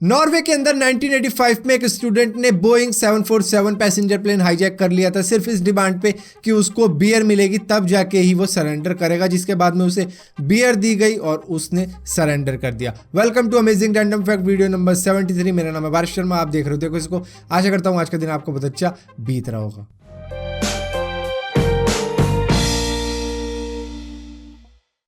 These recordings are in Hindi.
नॉर्वे के अंदर 1985 में एक स्टूडेंट ने बोइंग 747 पैसेंजर प्लेन हाईजैक कर लिया था सिर्फ इस डिमांड पे कि उसको बियर मिलेगी तब जाके ही वो सरेंडर करेगा, जिसके बाद में उसे बियर दी गई और उसने सरेंडर कर दिया। Welcome to amazing random fact video number 73। मेरा नाम है बारिश शर्मा, आप देख रहे हो इसको। आशा करता हूँ आज का दिन आपको बहुत अच्छा बीत रहा होगा।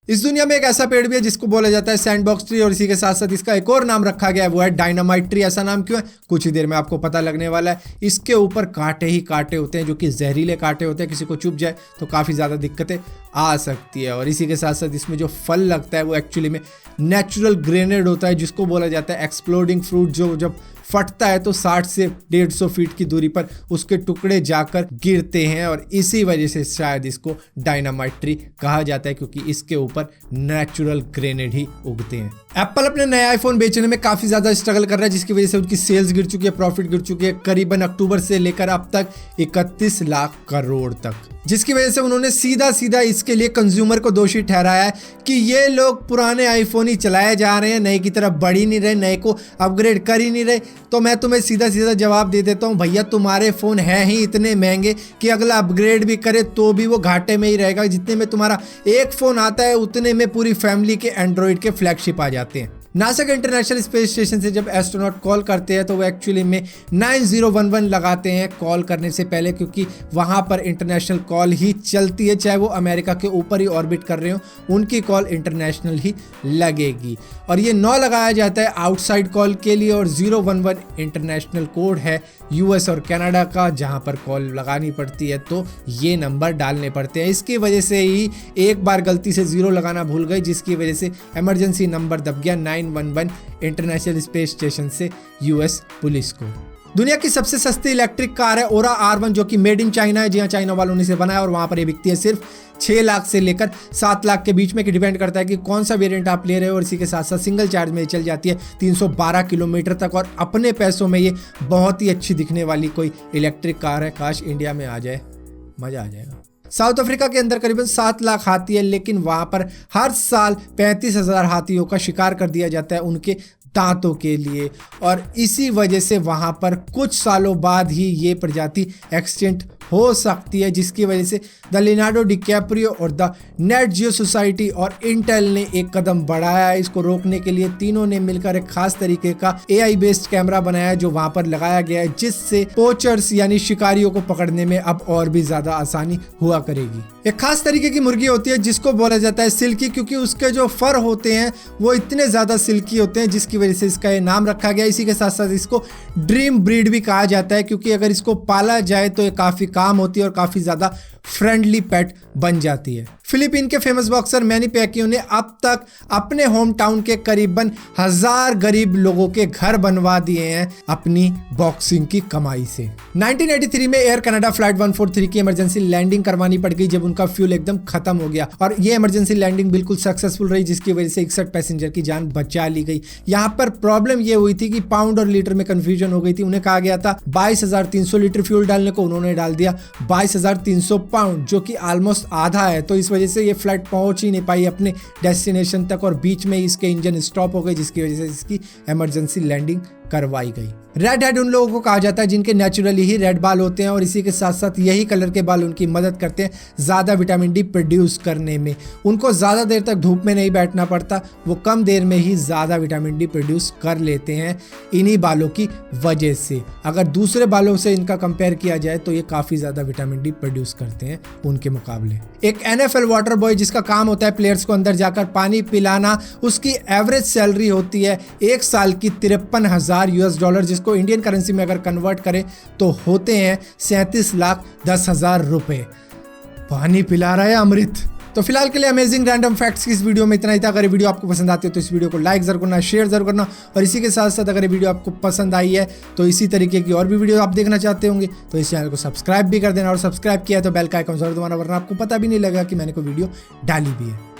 इस दुनिया में एक ऐसा पेड़ भी है जिसको बोला जाता है सैंडबॉक्स ट्री, और इसी के साथ साथ इसका एक और नाम रखा गया है, वो है डायनामाइट ट्री। ऐसा नाम क्यों है कुछ ही देर में आपको पता लगने वाला है। इसके ऊपर कांटे ही कांटे होते हैं जो कि जहरीले कांटे होते हैं, किसी को चुभ जाए तो काफ़ी ज़्यादा दिक्कतें आ सकती है। और इसी के साथ साथ इसमें जो फल लगता है वो एक्चुअली में नेचुरल ग्रेनेड होता है, जिसको बोला जाता है एक्सप्लोडिंग फ्रूट। जो जब फटता है तो 60 से 150 फीट की दूरी पर उसके टुकड़े जाकर गिरते हैं, और इसी वजह से शायद इसको डायनामाइट ट्री कहा जाता है, क्योंकि इसके ऊपर नेचुरल ग्रेनेड ही उगते हैं। एप्पल अपने नया आईफोन बेचने में काफी ज्यादा स्ट्रगल कर रहा है, जिसकी वजह से उनकी सेल्स गिर चुकी है, प्रॉफिट गिर चुकी है करीबन अक्टूबर से लेकर अब तक 31 लाख करोड़ तक, जिसकी वजह से उन्होंने सीधा इसके लिए कंज्यूमर को दोषी ठहराया है कि ये लोग पुराने आईफोन ही चलाए जा रहे हैं, नए की तरफ बढ़ ही नहीं रहे, नए को अपग्रेड कर ही नहीं रहे। तो मैं तुम्हें सीधा जवाब दे देता हूँ, भैया तुम्हारे फ़ोन हैं ही इतने महंगे कि अगला अपग्रेड भी करे तो भी वो घाटे में ही रहेगा। जितने में तुम्हारा एक फ़ोन आता है उतने में पूरी फैमिली के एंड्रॉइड के फ्लैगशिप आ जाते हैं। नासा के इंटरनेशनल स्पेस स्टेशन से जब एस्ट्रोनॉट कॉल करते हैं तो वो एक्चुअली में 9011 लगाते हैं कॉल करने से पहले, क्योंकि वहाँ पर इंटरनेशनल कॉल ही चलती है, चाहे वो अमेरिका के ऊपर ही ऑर्बिट कर रहे हो, उनकी कॉल इंटरनेशनल ही लगेगी। और ये 9 लगाया जाता है आउटसाइड कॉल के लिए, और 011 इंटरनेशनल कोड है यूएस और कनाडा का, जहाँ पर कॉल लगानी पड़ती है तो ये नंबर डालने पड़ते हैं। इसकी वजह से ही एक बार गलती से 0 लगाना भूल गए, जिसकी वजह से इमरजेंसी नंबर दब गया 911 इंटरनेशनल स्पेस स्टेशन से यूएस पुलिस को। दुनिया की सबसे सस्ती इलेक्ट्रिक कार है ओरा R1, जो कि मेड इन चाइना है। जी हाँ, चाइना वालों ने इसे बनाया और वहाँ पर ये बिकती है सिर्फ 6 लाख से लेकर 7 लाख के बीच में, कि डिपेंड करता है कि कौन सा वेरिएंट आप ले रहे हो। और इसी के साथ साथ सिंगल चार्ज में चल जाती है 312 किलोमीटर तक, और अपने पैसों में ये बहुत ही अच्छी दिखने वाली कोई इलेक्ट्रिक कार है। काश इंडिया में आ जाए, मज़ा आ जाएगा। साउथ अफ्रीका के अंदर करीबन 7 लाख हाथी है, लेकिन वहाँ पर हर साल 35,000 हाथियों का शिकार कर दिया जाता है उनके दांतों के लिए, और इसी वजह से वहाँ पर कुछ सालों बाद ही ये प्रजाति एक्सटिंक्ट हो सकती है, जिसकी वजह से द लियोनार्डो डिकैप्रियो और द नेट जियो सोसाइटी और इंटेल ने एक कदम बढ़ाया है इसको रोकने के लिए। तीनों ने मिलकर एक खास तरीके का AI बेस्ड कैमरा बनाया है जो वहां पर लगाया गया है, जिससे पोचर्स यानी शिकारियों को पकड़ने में अब और भी ज्यादा आसानी हुआ करेगी। एक खास तरीके की मुर्गी होती है जिसको बोला जाता है सिल्की, क्योंकि उसके जो फर होते हैं वो इतने ज्यादा सिल्की होते हैं, जिसकी वजह से इसका ये नाम रखा गया। इसी के साथ साथ इसको ड्रीम ब्रीड भी कहा जाता है, क्योंकि अगर इसको पाला जाए तो ये काफी काम होती है और काफी ज्यादा फ्रेंडली पेट बन जाती है। फिलीपीन के फेमस बॉक्सर मैनी पैक्वियो ने अब तक अपने होम टाउन के करीबन 1000 गरीब लोगों के घर बनवा दिए हैं अपनी बॉक्सिंग की कमाई से। 1983 में एयर कनाडा फ्लाइट 143 की इमरजेंसी लैंडिंग करवानी पड़ गई जब उनका फ्यूल एकदम खत्म हो गया, और ये इमरजेंसी लैंडिंग बिल्कुल सक्सेसफुल रही, जिसकी वजह से 61 पैसेंजर की जान बचा ली गई। यहाँ पर प्रॉब्लम ये हुई थी कि पाउंड और लीटर में कंफ्यूजन हो गई थी। उन्हें कहा गया था 22,300 लीटर फ्यूल डालने को, उन्होंने डाल दिया 22,300 पाउंड, जो कि ऑलमोस्ट आधा है। तो इस वजह से ये फ्लाइट पहुंच ही नहीं पाई अपने डेस्टिनेशन तक, और बीच में इसके इंजन स्टॉप हो गए, जिसकी वजह से इसकी इमरजेंसी लैंडिंग करवाई गई। रेड हेड उन लोगों को कहा जाता है जिनके नेचुरली ही रेड बाल होते हैं, और इसी के साथ साथ यही कलर के बाल उनकी मदद करते हैं ज़्यादा विटामिन डी प्रोड्यूस करने में। उनको ज़्यादा देर तक धूप में नहीं बैठना पड़ता, वो कम देर में ही ज़्यादा विटामिन डी प्रोड्यूस कर लेते हैं इन्हीं बालों की वजह से। अगर दूसरे बालों से इनका कंपेयर किया जाए तो ये काफ़ी ज़्यादा विटामिन डी प्रोड्यूस करते हैं उनके मुकाबले। एक NFL वाटर बॉय जिसका काम होता है प्लेयर्स को अंदर जाकर पानी पिलाना, उसकी एवरेज सैलरी होती है 1 साल की $53,000 US, जिसको इंडियन करेंसी में अगर कन्वर्ट करें तो होते हैं 37,10,000 रुपए। पानी पिला रहा है अमृत। तो फिलहाल के लिए अमेजिंग रैंडम फैक्ट्स की इस वीडियो में इतना ही था। अगर ये वीडियो आपको पसंद आती है तो इस वीडियो को लाइक जरूर करना, शेयर जरूर करना, और इसी के साथ साथ अगर ये वीडियो आपको पसंद आई है तो इसी तरीके की और भी वीडियो आप देखना चाहते होंगे तो इस चैनल को सब्सक्राइब भी कर देना, और सब्सक्राइब किया है तो बेल का आइकन जरूर दबाना, वरना आपको पता भी नहीं लगेगा कि मैंने कोई वीडियो डाली भी है।